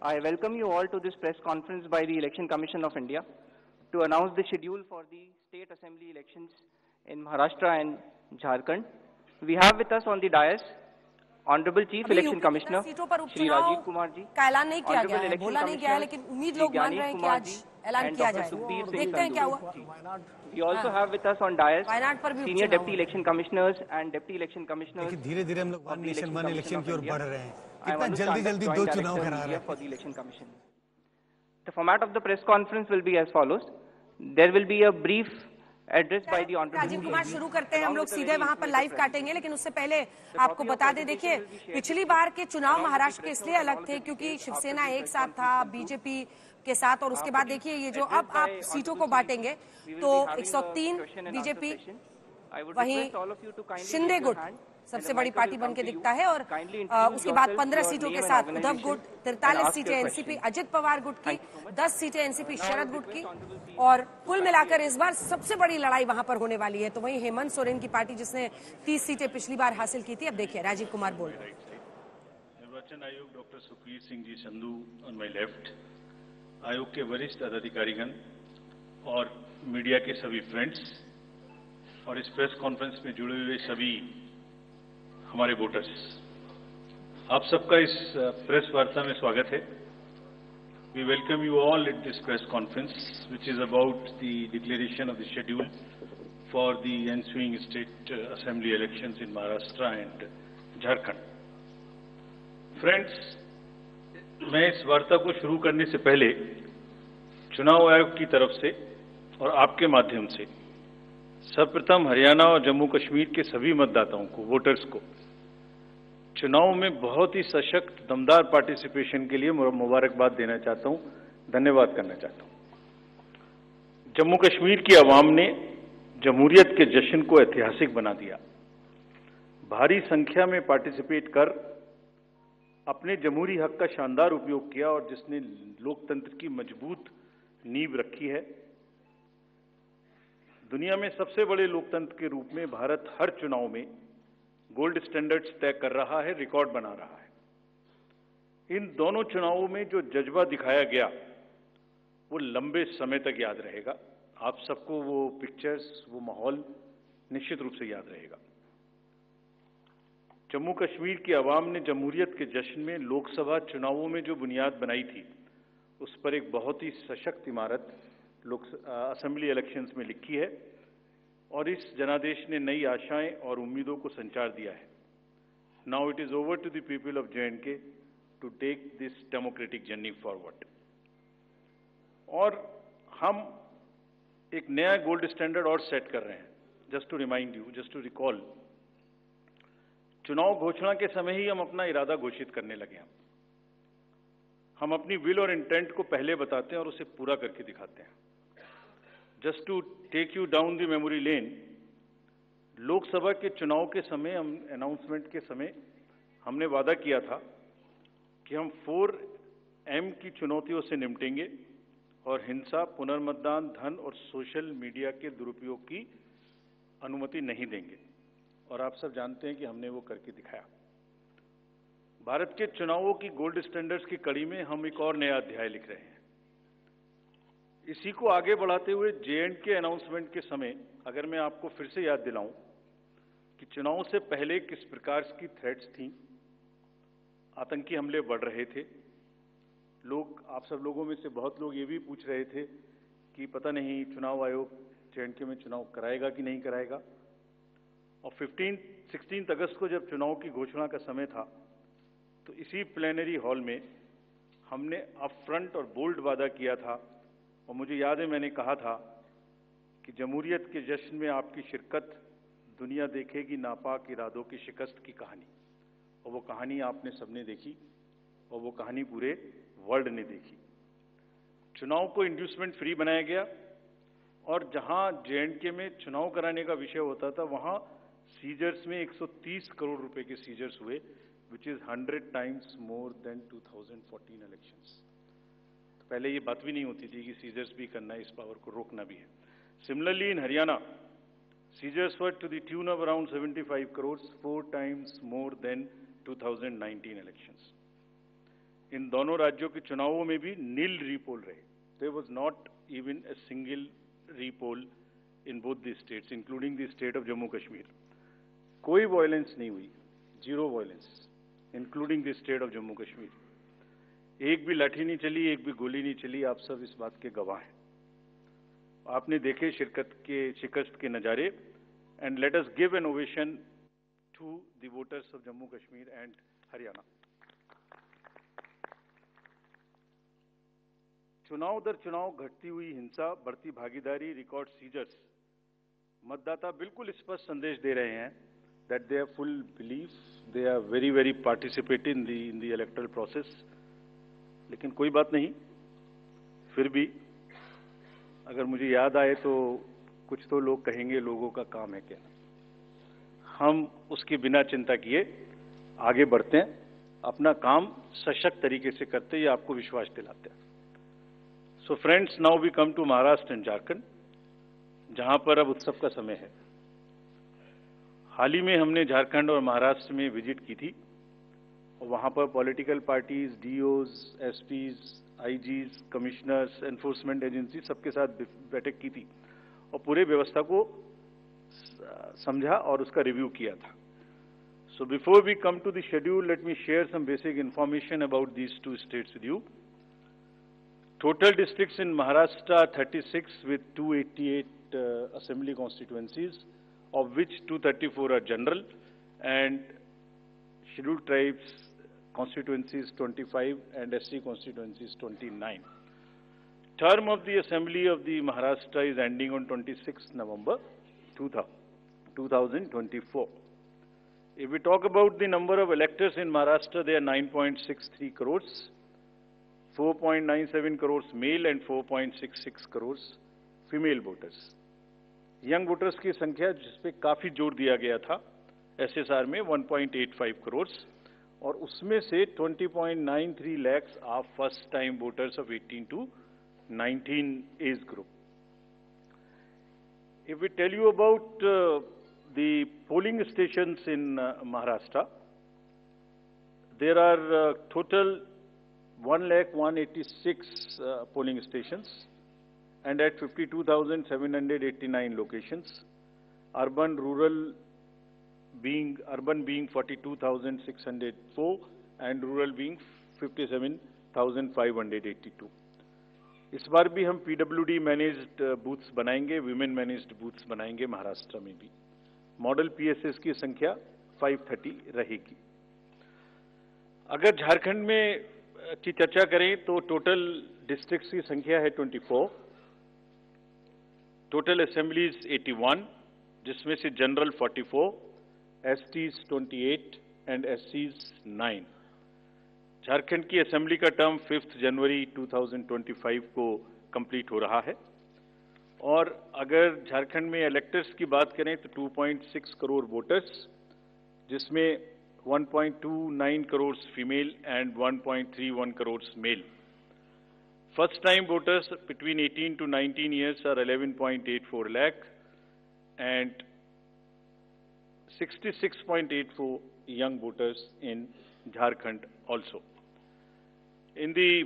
I welcome you all to this press conference by the Election Commission of India to announce the schedule for the state assembly elections in Maharashtra and Jharkhand. We have with us on the dais Honorable Chief Election Commissioner Shri Rajiv Kumar ji, का ऐलान नहीं किया गया है, Election बोला नहीं गया है, लेकिन उम्मीद लोग मान रहे हैं कि आज ऐलान किया जाएगा। देखते हैं क्या हुआ। We also have with us on dais Wayanad पर भी Senior Deputy Election Commissioners and Deputy Election Commissioners. धीरे-धीरे हम लोग वन नेशन वन इलेक्शन की ओर बढ़ रहे हैं। कितना I जल्दी-जल्दी दो चुनाव करा रहे हैं। for the Election Commission. The format of the press conference will be as follows. There will be a brief address by the Honorable Rajiv Kumar शुरू करते हैं, हम लोग सीधे वहां पर लाइव काटेंगे, लेकिन उससे पहले आपको बता दें, देखिए पिछली बार के चुनाव महाराष्ट्र के इसलिए अलग थे क्योंकि शिवसेना एक साथ था बीजेपी के साथ, और उसके बाद देखिए ये जो अब आप सीटों को बांटेंगे तो 103 बीजेपी, वहीं शिंदे गुट सबसे बड़ी पार्टी बन के दिखता है, और उसके बाद 15 सीटों के साथ उद्धव गुट, 43 सीटें एनसीपी अजित पवार गुट की, 10 सीटें एनसीपी शरद गुट की, और कुल मिलाकर इस बार सबसे बड़ी लड़ाई वहां पर होने वाली है। तो वहीं हेमंत सोरेन की पार्टी जिसने 30 सीटें पिछली बार हासिल की थी, अब देखिए राजीव कुमार बोल रहे हैं। निर्वाचन आयोग doctor Sukhbir Singh ji Sandhu on my left, आयोग के वरिष्ठ अधिकारीगण और मीडिया के सभी फ्रेंड्स और इस प्रेस कॉन्फ्रेंस में जुड़े हुए सभी हमारे वोटर्स, आप सबका इस प्रेस वार्ता में स्वागत है। We welcome you all at this press conference which is about the declaration of the schedule for the ensuing state assembly elections in Maharashtra and Jharkhand. Friends, मैं इस वार्ता को शुरू करने से पहले चुनाव आयोग की तरफ से और आपके माध्यम से सर्वप्रथम हरियाणा और जम्मू कश्मीर के सभी मतदाताओं को, वोटर्स को चुनाव में बहुत ही सशक्त दमदार पार्टिसिपेशन के लिए मुबारकबाद देना चाहता हूं, धन्यवाद करना चाहता हूं। जम्मू कश्मीर की आवाम ने जमहूरियत के जश्न को ऐतिहासिक बना दिया। भारी संख्या में पार्टिसिपेट कर अपने जमहूरी हक का शानदार उपयोग किया और जिसने लोकतंत्र की मजबूत नींव रखी है। दुनिया में सबसे बड़े लोकतंत्र के रूप में भारत हर चुनाव में गोल्ड स्टैंडर्ड्स तय कर रहा है, रिकॉर्ड बना रहा है। इन दोनों चुनावों में जो जज्बा दिखाया गया वो लंबे समय तक याद रहेगा। आप सबको वो पिक्चर्स, वो माहौल निश्चित रूप से याद रहेगा। जम्मू कश्मीर की आवाम ने जमहूरियत के जश्न में लोकसभा चुनावों में जो बुनियाद बनाई थी, उस पर एक बहुत ही सशक्त इमारत असेंबली इलेक्शंस में लिखी है और इस जनादेश ने नई आशाएं और उम्मीदों को संचार दिया है। Now it is over to the people of J&K to take this democratic journey forward. और हम एक नया गोल्ड स्टैंडर्ड और सेट कर रहे हैं। Just to remind you, just to recall, चुनाव घोषणा के समय ही हम अपना इरादा घोषित करने लगे हैं। हम अपनी विल और इंटेंट को पहले बताते हैं और उसे पूरा करके दिखाते हैं। Just to take you down the memory lane, Lok Sabha के चुनाव के समय, हम अनाउंसमेंट के समय हमने वादा किया था कि हम 4M की चुनौतियों से निपटेंगे और हिंसा, पुनर्मतदान, धन और सोशल मीडिया के दुरुपयोग की अनुमति नहीं देंगे। और आप सब जानते हैं कि हमने वो करके दिखाया। भारत के चुनावों की गोल्ड स्टैंडर्ड्स की कड़ी में हम एक और नया अध्याय लिख रहे हैं। इसी को आगे बढ़ाते हुए J&K अनाउंसमेंट के समय अगर मैं आपको फिर से याद दिलाऊं कि चुनाव से पहले किस प्रकार की थ्रेट्स थी, आतंकी हमले बढ़ रहे थे। लोग, आप सब लोगों में से बहुत लोग ये भी पूछ रहे थे कि पता नहीं चुनाव आयोग J&K में चुनाव कराएगा कि नहीं कराएगा। और 16 अगस्त को जब चुनाव की घोषणा का समय था, तो इसी प्लेनरी हॉल में हमने अप फ्रंट और बोल्ड वादा किया था। और मुझे याद है मैंने कहा था कि जमहूरियत के जश्न में आपकी शिरकत दुनिया देखेगी नापाक इरादों की शिकस्त की कहानी। और वो कहानी आपने सबने देखी और वो कहानी पूरे वर्ल्ड ने देखी। चुनाव को इंड्यूसमेंट फ्री बनाया गया और जहां J&K में चुनाव कराने का विषय होता था, वहां सीजर्स में 130 करोड़ रुपए के सीजर्स हुए, which is 100 times more than 2014 elections। तो पहले ये बात भी नहीं होती थी कि सीजर्स भी करना है, इस पावर को रोकना भी है। Similarly in Haryana, seizures were to the tune of around 75 crores, 4 times more than 2019 elections। इन दोनों राज्यों के चुनावों में भी नील रीपोल रहे। There was not even a single repoll in both the states including the state of Jammu Kashmir. कोई violence नहीं हुई, zero violence including the state of Jammu Kashmir. एक भी लाठी नहीं चली, एक भी गोली नहीं चली, आप सब इस बात के गवाह हैं। आपने देखे शिकस्त के नजारे। And let us give an ovation to the voters of Jammu Kashmir and Haryana. चुनाव दर चुनाव घटती हुई हिंसा, बढ़ती भागीदारी, रिकॉर्ड सीजर्स, मतदाता बिल्कुल स्पष्ट संदेश दे रहे हैं that they have full belief, they are very participate in the electoral process। लेकिन कोई बात नहीं, फिर भी अगर मुझे याद आए तो कुछ तो लोग कहेंगे लोगों का काम है कहना। हम उसके बिना चिंता किए आगे बढ़ते हैं, अपना काम सशक्त तरीके से करते हैं, ये आपको विश्वास दिलाते हैं। So friends, now we come to Maharashtra and Jharkhand, जहां पर अब उत्सव का समय है। हाल ही में हमने झारखंड और महाराष्ट्र में विजिट की थी और वहां पर political parties, DOs, SPs, IGs, commissioners, enforcement agency सबके साथ बैठक की थी और पूरे व्यवस्था को समझा और उसका रिव्यू किया था। So before we come to the schedule, let me share some basic information about these two states with you. Total districts in Maharashtra 36 with 288 assembly constituencies, of which 234 are general and scheduled tribes constituencies 25 and SC constituencies 29. Term of the Assembly of the Maharashtra is ending on 26th November 2024. If we talk about the number of electors in Maharashtra, they are 9.63 crores, 4.97 crores male and 4.66 crores female voters. Young voters की संख्या जिस पे काफी जोर दिया गया था SSR में 1.85 करोड़ और उसमें से 20.93 lakhs are first time voters of 18 to 19 age group. If we tell you about the polling stations in Maharashtra, there are total 1,186 polling stations and at 52,789 locations, urban being 42,604 and rural being 57,582. इस बार भी हम PWD managed booths बनाएंगे, women managed booths बनाएंगे महाराष्ट्र में भी। Model PSS की संख्या 530 रहेगी। अगर झारखंड में की चर्चा करें तो टोटल डिस्ट्रिक्ट्स की संख्या है 24, टोटल असेंबलीज 81, जिसमें से जनरल 44, एसटीज 28 एंड एससीज 9। झारखंड की असेंबली का टर्म 5 जनवरी 2025 को कंप्लीट हो रहा है और अगर झारखंड में इलेक्टर्स की बात करें तो 2.6 करोड़ वोटर्स, जिसमें 1.29 crore female and 1.31 crore male. First time voters between 18 to 19 years are 11.84 lakh and 66.84 young voters in Jharkhand also. In the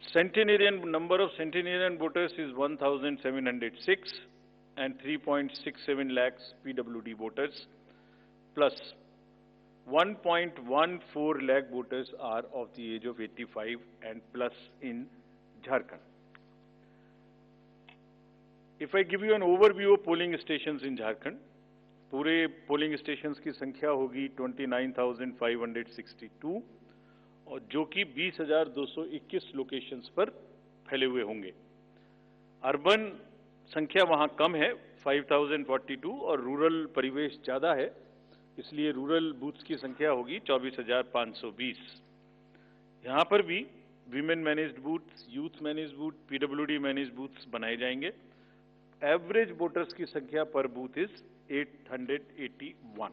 centenarian, number of centenarian voters is 1,706 and 3.67 lakhs PWD voters plus 1.14 lakh voters are of the age of 85 and plus in Jharkhand. If I give you an overview of polling stations in Jharkhand, पूरे polling stations की संख्या होगी 29,562 और जो कि 20,221 locations पर फैले हुए होंगे। अर्बन संख्या वहां कम है 5,042 और रूरल परिवेश ज्यादा है, इसलिए रूरल बूथ्स की संख्या होगी 24,520। यहां पर भी women managed booths, youth managed booth, PWD managed booths बनाए जाएंगे। एवरेज वोटर्स की संख्या पर booth is 881।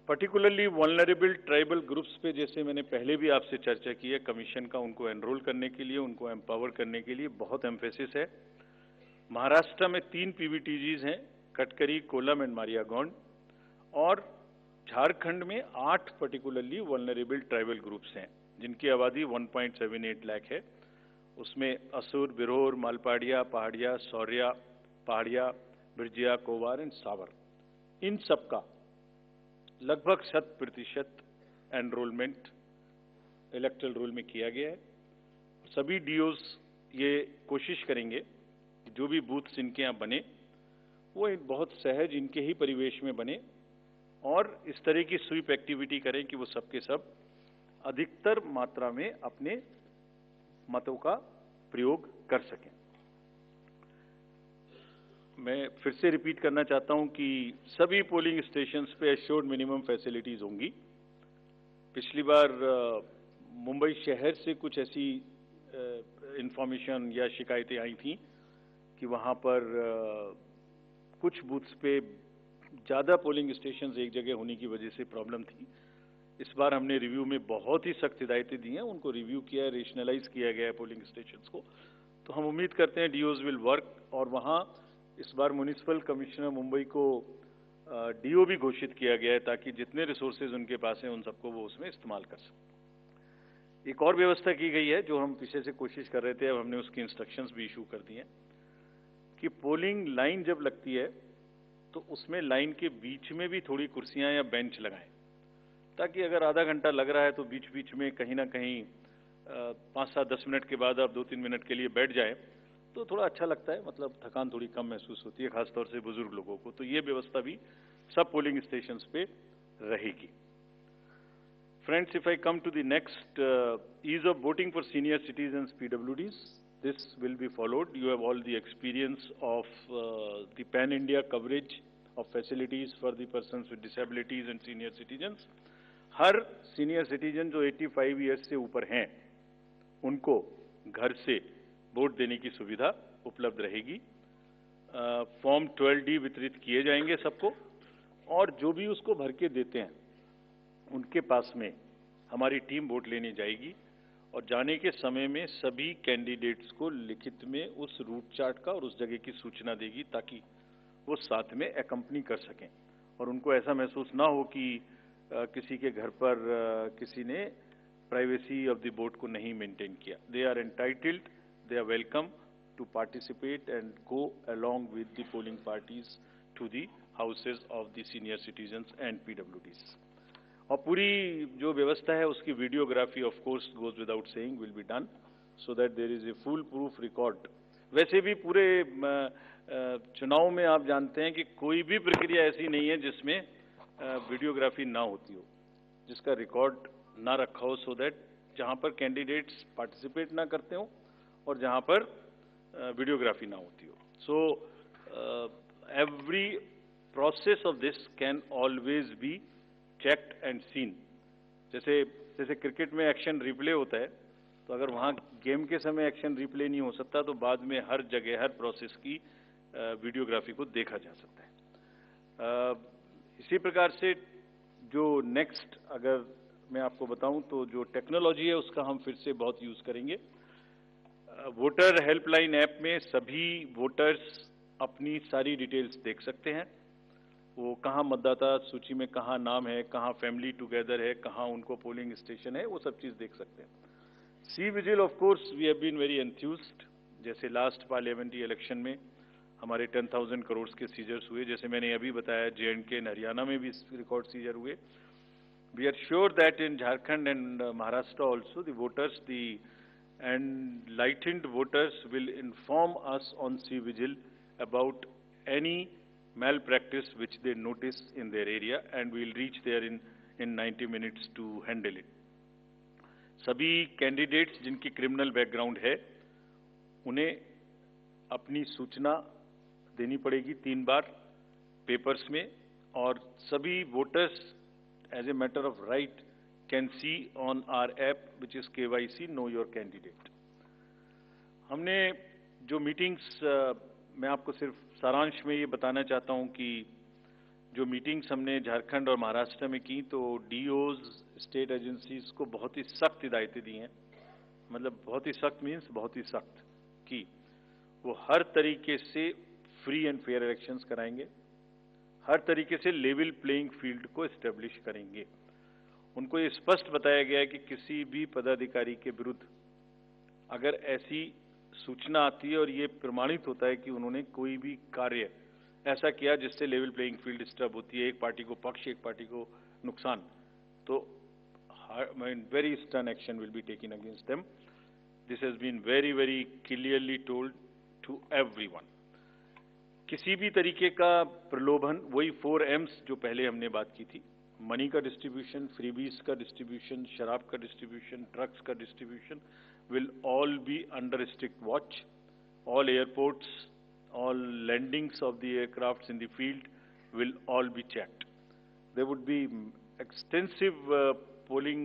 Particularly vulnerable tribal groups पे जैसे मैंने पहले भी आपसे चर्चा की है, कमीशन का उनको एनरोल करने के लिए, उनको एम्पावर करने के लिए बहुत एम्फेसिस है। महाराष्ट्र में 3 पीवीटीजीज हैं, कटकरी, कोलम एंड मारियागौंड, और झारखंड में 8 पर्टिकुलरली वल्नरेबल ट्राइबल ग्रुप्स हैं जिनकी आबादी 1.78 लाख है। उसमें असुर, बिरहोर, मालपाड़िया, पहाड़िया, सौर्या, पहाड़िया, बिरजिया, कोवार एंड सावर, इन सबका लगभग 100% एनरोलमेंट इलेक्टोरल रोल में किया गया है। सभी डीओज ये कोशिश करेंगे कि जो भी बूथ्स इनके यहाँ बने वो बहुत सहज इनके ही परिवेश में बने और इस तरह की स्वीप एक्टिविटी करें कि वो सबके सब अधिकतर मात्रा में अपने मतों का प्रयोग कर सकें। मैं फिर से रिपीट करना चाहता हूं कि सभी पोलिंग स्टेशंस पे एश्योर्ड मिनिमम फैसिलिटीज होंगी। पिछली बार मुंबई शहर से कुछ ऐसी इंफॉर्मेशन या शिकायतें आई थी कि वहां पर कुछ बूथ्स पे ज़्यादा पोलिंग स्टेशंस एक जगह होने की वजह से प्रॉब्लम थी। इस बार हमने रिव्यू में बहुत ही सख्त हिदायतें दी हैं, उनको रिव्यू किया है, रेशनलाइज किया गया है पोलिंग स्टेशंस को। तो हम उम्मीद करते हैं डीओज विल वर्क, और वहाँ इस बार म्युनिसिपल कमिश्नर मुंबई को डीओ भी घोषित किया गया है ताकि जितने रिसोर्सेज उनके पास हैं उन सबको वो उसमें इस्तेमाल कर सकें। एक और व्यवस्था की गई है जो हम पीछे से कोशिश कर रहे थे, अब हमने उसकी इंस्ट्रक्शंस भी इशू कर दी हैं कि पोलिंग लाइन जब लगती है तो उसमें लाइन के बीच में भी थोड़ी कुर्सियां या बेंच लगाएं, ताकि अगर आधा घंटा लग रहा है तो बीच बीच में कहीं ना कहीं 5-7-10 मिनट के बाद आप 2-3 मिनट के लिए बैठ जाए तो थोड़ा अच्छा लगता है, मतलब थकान थोड़ी कम महसूस होती है, खासतौर से बुजुर्ग लोगों को। तो ये व्यवस्था भी सब पोलिंग स्टेशंस पे रहेगी। Friends, if I come to the next, ease of voting for senior citizens PWDs, this will be followed. You have all the experience of the pan-India coverage of facilities for the persons with disabilities and senior citizens. Her senior citizen जो 85 years से ऊपर हैं उनको घर से vote देने की सुविधा उपलब्ध रहेगी। फॉर्म 12D वितरित किए जाएंगे सबको, और जो भी उसको भर के देते हैं उनके पास में हमारी टीम वोट लेने जाएगी और जाने के समय में सभी कैंडिडेट्स को लिखित में उस रूट चार्ट का और उस जगह की सूचना देगी ताकि वो साथ में एकम्पनी कर सकें और उनको ऐसा महसूस ना हो कि किसी के घर पर किसी ने प्राइवेसी ऑफ द वोट को नहीं मेंटेन किया। They are entitled, they are welcome to participate and go along with the polling parties to the houses of the senior citizens and PWDs। और पूरी जो व्यवस्था है उसकी videography of course goes without saying will be done so that there is a foolproof record. वैसे भी पूरे चुनाव में आप जानते हैं कि कोई भी प्रक्रिया ऐसी नहीं है जिसमें वीडियोग्राफी ना होती हो, जिसका रिकॉर्ड ना रखा हो, सो दैट जहां पर कैंडिडेट्स पार्टिसिपेट ना करते हो और जहां पर वीडियोग्राफी ना होती हो। So every process of this can always be checked and seen. जैसे क्रिकेट में एक्शन रिप्ले होता है, तो अगर वहाँ गेम के समय एक्शन रिप्ले नहीं हो सकता तो बाद में हर जगह हर प्रोसेस की वीडियोग्राफी को देखा जा सकता है। इसी प्रकार से जो नेक्स्ट अगर मैं आपको बताऊं तो जो टेक्नोलॉजी है उसका हम फिर से बहुत यूज करेंगे। वोटर हेल्पलाइन ऐप में सभी वोटर्स अपनी सारी डिटेल्स देख सकते हैं, वो कहाँ मतदाता सूची में कहाँ नाम है, कहाँ फैमिली टुगेदर है, कहाँ उनको पोलिंग स्टेशन है, वो सब चीज़ देख सकते हैं। CVIGIL of course we have been very enthused. जैसे लास्ट पार्लियामेंट्री इलेक्शन में हमारे 10,000 करोड़ के सीजर्स हुए, जैसे मैंने अभी बताया J&K एंड हरियाणा में भी रिकॉर्ड सीजर हुए। We are sure that in Jharkhand and Maharashtra also the voters the enlightened voters will inform us on C Vigil about any malpractice which they notice in their area and we will reach there in 90 minutes to handle it. सभी candidates जिनकी criminal background है उन्हें अपनी सूचना देनी पड़ेगी 3 बार papers में, और सभी voters as a matter of right can see on our app which is KYC know your candidate. हमने जो मीटिंग्स, मैं आपको सिर्फ सारांश में ये बताना चाहता हूं कि जो मीटिंग्स हमने झारखंड और महाराष्ट्र में की तो डीओज स्टेट एजेंसीज को बहुत ही सख्त हिदायतें दी हैं। मतलब बहुत ही सख्त मीन्स बहुत ही सख्त कि वो हर तरीके से फ्री एंड फेयर इलेक्शंस कराएंगे, हर तरीके से लेवल प्लेइंग फील्ड को एस्टेब्लिश करेंगे। उनको ये स्पष्ट बताया गया है कि किसी भी पदाधिकारी के विरुद्ध अगर ऐसी सूचना आती है और ये प्रमाणित होता है कि उन्होंने कोई भी कार्य ऐसा किया जिससे लेवल प्लेइंग फील्ड डिस्टर्ब होती है, एक पार्टी को पक्ष एक पार्टी को नुकसान, तो very stern action will be taken against them. This has been very very clearly told to everyone. किसी भी तरीके का प्रलोभन, वही 4 M's जो पहले हमने बात की थी, मनी का डिस्ट्रीब्यूशन, फ्रीबीज का डिस्ट्रीब्यूशन, शराब का डिस्ट्रीब्यूशन, ड्रग्स का distribution will all be under strict watch. All airports, all landings of the aircrafts in the field will all be checked. There would be extensive polling,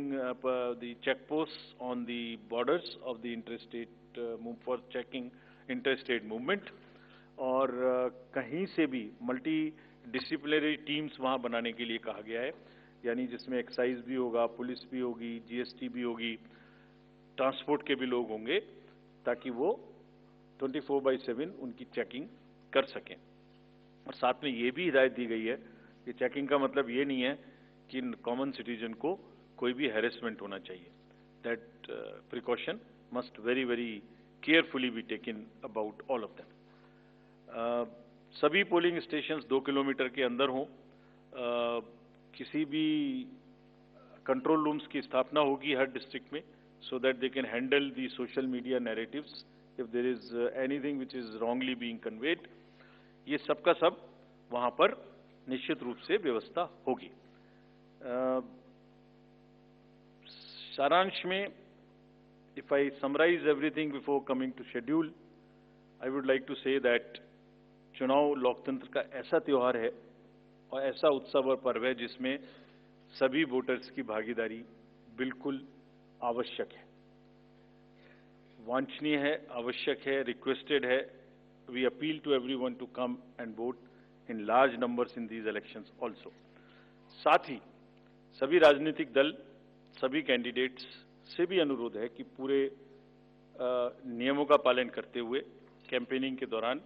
the checkposts on the borders of the interstate for checking interstate movement. और कहीं से भी multi disciplinary teams वहाँ बनाने के लिए कहा गया है, यानी जिसमें एक्साइज भी होगा, पुलिस भी होगी, जीएसटी भी होगी, ट्रांसपोर्ट के भी लोग होंगे, ताकि वो 24/7 उनकी चेकिंग कर सकें। और साथ में ये भी हिदायत दी गई है कि चेकिंग का मतलब ये नहीं है कि कॉमन सिटीजन को कोई भी हैरेसमेंट होना चाहिए। That precaution must very very carefully be taken about all of them. सभी पोलिंग स्टेशंस 2 किलोमीटर के अंदर हों। किसी भी कंट्रोल रूम्स की स्थापना होगी हर डिस्ट्रिक्ट में, so that they can handle the social media narratives if there is anything which is wrongly being conveyed. ये सब का सब वहाँ पर निश्चित रूप से व्यवस्था होगी। सारांश में, if I summarize everything before coming to schedule, I would like to say that चुनाव लोकतंत्र का ऐसा त्योहार है और ऐसा उत्सव और पर्व है जिसमें सभी वोटर्स की भागीदारी बिल्कुल आवश्यक है, वांछनीय है, आवश्यक है, रिक्वेस्टेड है। We appeal to everyone to come and vote in large numbers in these elections also. साथ ही सभी राजनीतिक दल, सभी कैंडिडेट्स से भी अनुरोध है कि पूरे नियमों का पालन करते हुए कैंपेनिंग के दौरान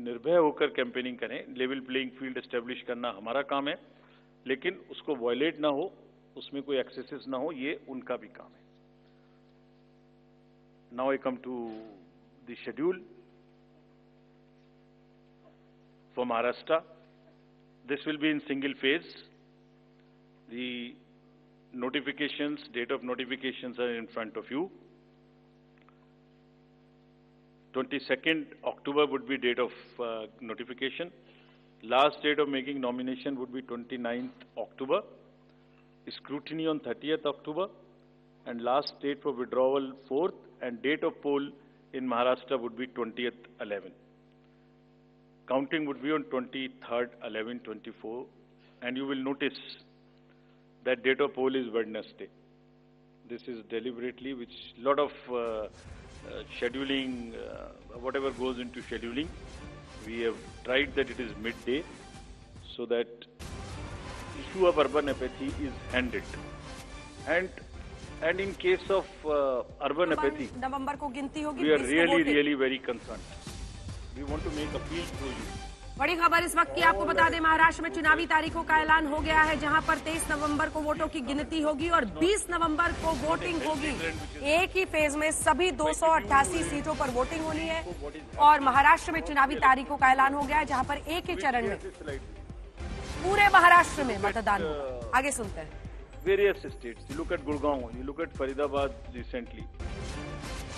निर्भय होकर कैंपेनिंग करें। लेवल प्लेइंग फील्ड एस्टेब्लिश करना हमारा काम है, लेकिन उसको वायलेट ना हो, उसमें कोई एक्सेसेस ना हो, ये उनका भी काम है। Now I come to the schedule for Maharashtra. This will be in single phase. The notifications, date of notifications are in front of you. 22nd October would be date of notification. Last date of making nomination would be 29th October. Scrutiny on 30th October. And last date for withdrawal 4th, and date of poll in Maharashtra would be 20th 11. Counting would be on 23rd 11/24, and you will notice that date of poll is Wednesday. This is deliberately, which lot of scheduling, whatever goes into scheduling, we have tried that it is midday, so that issue of urban apathy is handled. And in case of urban apathy, नवंबर को गिनती होगी, we are really very concerned. We want to make appeal through you. बड़ी खबर इस वक्त की आपको बता दें, महाराष्ट्र में चुनावी तारीखों का ऐलान हो गया है, जहां पर 23 नवंबर को वोटों की गिनती होगी और 20 नवंबर को वोटिंग होगी। एक ही फेज में सभी 288 सीटों पर वोटिंग होनी है और महाराष्ट्र में चुनावी तारीखों का ऐलान हो गया है, जहां पर एक ही चरण में पूरे महाराष्ट्र में मतदान होगा। आगे सुनते हैं। Various states. You look at Gurgaon, you look at Faridabad recently.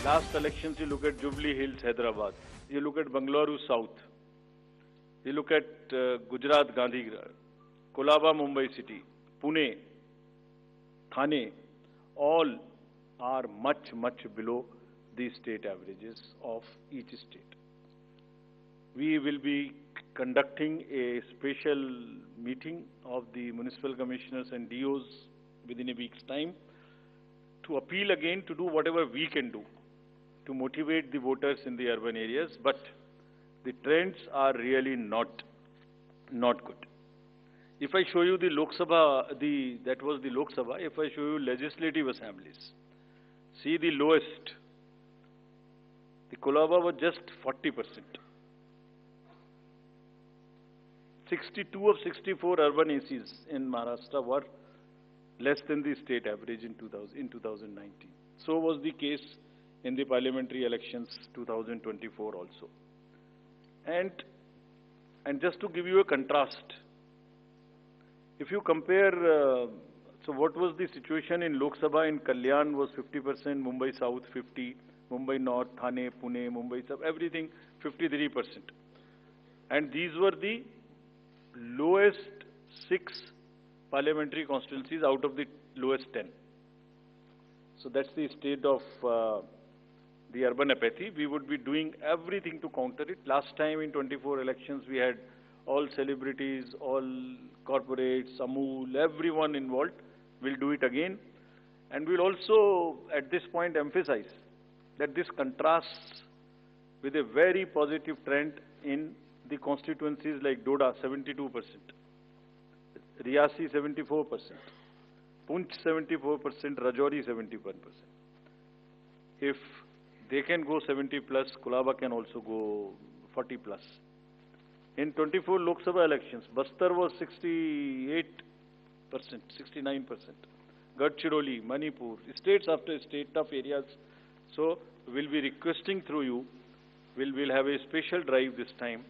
Last elections, you look at Jubilee Hills, Hyderabad. You look at Bangalore South. You look at Gujarat, Gandhigram, Kolaba, Mumbai City, Pune, Thane, all are much below the state averages of each state. We will be conducting a special meeting of the municipal commissioners and DOs within a week's time to appeal again to do whatever we can do to motivate the voters in the urban areas, but the trends are really not good. If I show you the Lok Sabha, that was the Lok Sabha. If I show you legislative assemblies, see the lowest. The Kolaba was just 40%. 62 of 64 urban ACs in Maharashtra were less than the state average in 2019. So was the case in the parliamentary elections 2024 also. And just to give you a contrast, if you compare, so what was the situation in Lok Sabha in Kalyan was 50%, Mumbai South 50, Mumbai North, Thane, Pune, Mumbai South, everything 53%. And these were the lowest 6 parliamentary constituencies out of the lowest 10. So that's the state of the urban apathy. We would be doing everything to counter it. Last time in 24 elections, we had all celebrities, all corporates, Amul, everyone involved. We'll do it again. And we'll also, at this point, emphasize that this contrasts with a very positive trend in the constituencies like Doda, 72%, Riyasi, 74%, Punch, 74%, Rajouri, 71%. If they can go 70 plus, Kolaba can also go 40 plus. In 24 Lok Sabha elections, Bastar was 68%, 69%. Gadchiroli, Manipur, states after state, tough areas. So we'll be requesting through you, we'll have a special drive this time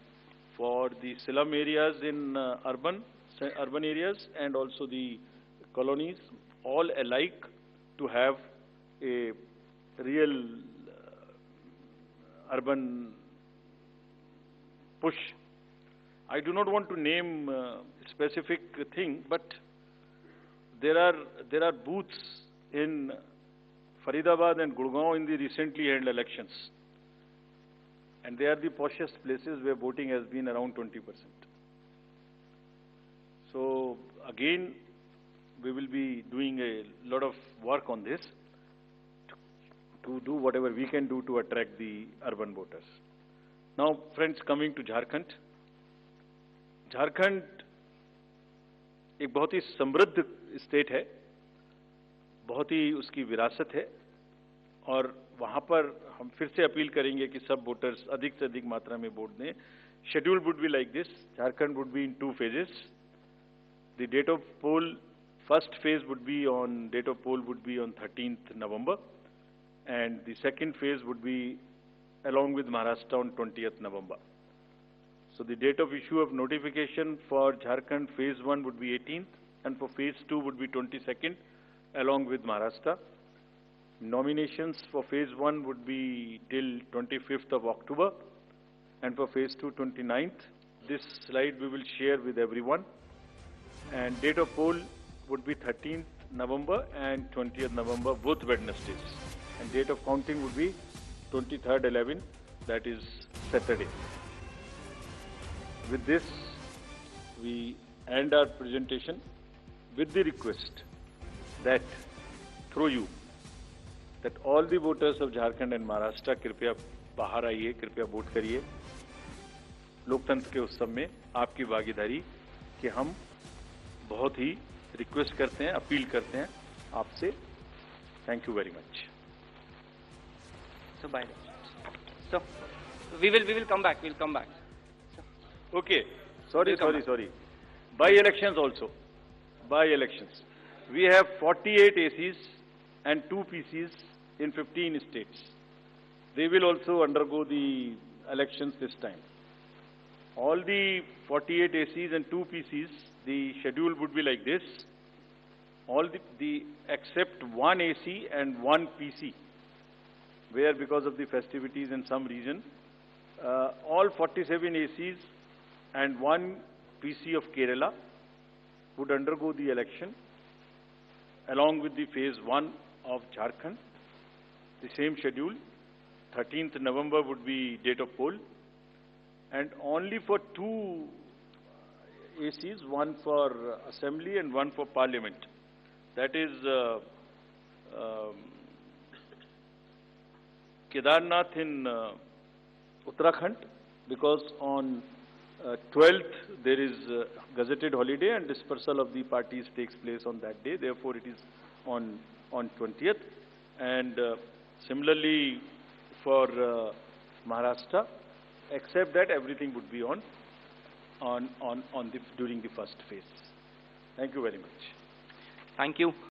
for the slum areas in urban areas and also the colonies, all alike, to have a real urban push. I do not want to name a specific thing, but there are booths in Faridabad and Gurgaon in the recently held elections, and they are the poshest places where voting has been around 20%. So again, we will be doing a lot of work on this to do whatever we can do to attract the urban voters. Now, friends, coming to Jharkhand. Jharkhand एक बहुत ही समृद्ध state है, बहुत ही उसकी विरासत है, और वहां पर हम फिर से अपील करेंगे कि सब वोटर्स अधिक से अधिक मात्रा में वोट दें. Schedule would be like this. Jharkhand would be in 2 phases. The date of poll, first phase would be on, date of poll would be on 13th November, and the second phase would be along with Maharashtra on 20th November. So the date of issue of notification for Jharkhand phase 1 would be 18th, and for phase 2 would be 22nd, along with Maharashtra. Nominations for phase 1 would be till 25th of October, and for phase 2, 29th. This slide we will share with everyone. And date of poll would be 13th November and 20th November, both Wednesdays. And date of counting would be 23rd 11, that is Saturday. With this, we end our presentation with the request that through you, that all the voters of Jharkhand and Maharashtra कृपया बाहर आइए, कृपया vote करिए. लोकतंत्र के उत्सव में आपकी भागीदारी कि हम बहुत ही रिक्वेस्ट करते हैं, अपील करते हैं आपसे. Thank you very much. So bye. So we will come back. We'll come back. Okay. Sorry. By-elections also. By-elections. We have 48 ACs and 2 PCs in 15 states. They will also undergo the elections this time. All the 48 ACs and 2 PCs, the schedule would be like this. All the except 1 AC and 1 PC, where because of the festivities in some region, all 47 ACs and 1 PC of Kerala would undergo the election along with the phase 1 of Jharkhand. The same schedule. 13th November would be date of poll, and only for 2 ACs, one for assembly and one for parliament. That is Kedarnath in Uttarakhand, because on 12th there is gazetted holiday and dispersal of the parties takes place on that day. Therefore, it is on 20th. And similarly for Maharashtra, except that everything would be on during the first phase. Thank you very much. Thank you.